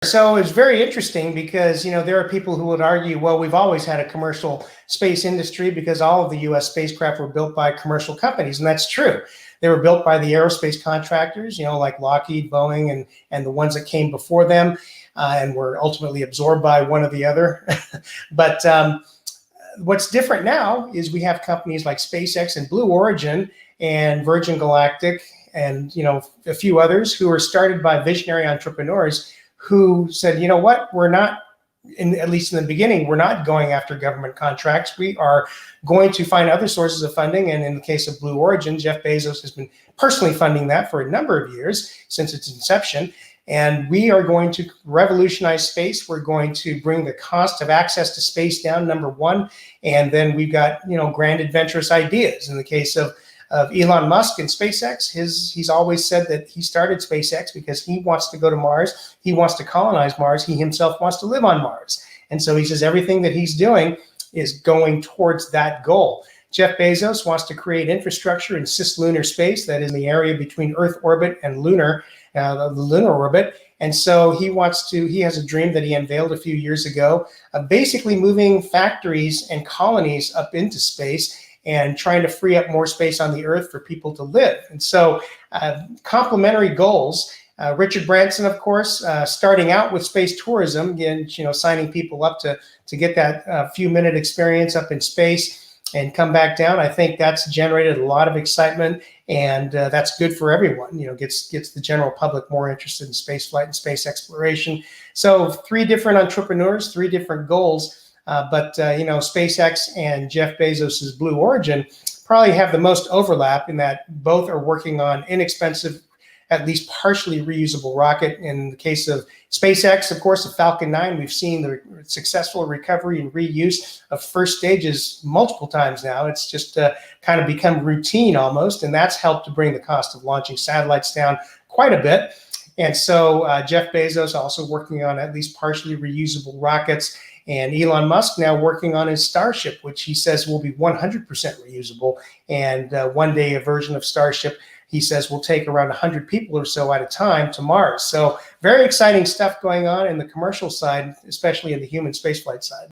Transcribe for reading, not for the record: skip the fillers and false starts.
So it's very interesting because, there are people who would argue, well, we've always had a commercial space industry because all of the US spacecraft were built by commercial companies. And that's true. They were built by the aerospace contractors, like Lockheed, Boeing, and the ones that came before them and were ultimately absorbed by one or the other. But what's different now is we have companies like SpaceX and Blue Origin and Virgin Galactic and, a few others who were started by visionary entrepreneurs who said, what, we're not, at least in the beginning, we're not going after government contracts. We are going to find other sources of funding. And in the case of Blue Origin, Jeff Bezos has been personally funding that for a number of years since its inception. And we are going to revolutionize space. We're going to bring the cost of access to space down, number one. And then we've got, grand adventurous ideas. In the case of Elon Musk and SpaceX, he's always said that he started SpaceX because he wants to go to Mars. He wants to colonize Mars. He himself wants to live on Mars. And so he says everything that he's doing is going towards that goal. Jeff Bezos wants to create infrastructure in cislunar space, that is in the area between Earth orbit and the lunar orbit. And so he has a dream that he unveiled a few years ago of basically moving factories and colonies up into space and trying to free up more space on the Earth for people to live. And so complementary goals. Richard Branson, of course, starting out with space tourism, again, signing people up to get that few-minute experience up in space and come back down. I think that's generated a lot of excitement, and that's good for everyone. Gets the general public more interested in space flight and space exploration. So 3 different entrepreneurs, 3 different goals. But SpaceX and Jeff Bezos's Blue Origin probably have the most overlap in that both are working on inexpensive, at least partially reusable rocket. In the case of SpaceX, of course, the Falcon 9, we've seen the successful recovery and reuse of first stages multiple times now. It's just kind of become routine almost, and that's helped to bring the cost of launching satellites down quite a bit. And so Jeff Bezos also working on at least partially reusable rockets, and Elon Musk now working on his Starship, which he says will be 100% reusable. And one day a version of Starship, he says, will take around 100 people or so at a time to Mars. So very exciting stuff going on in the commercial side, especially in the human spaceflight side.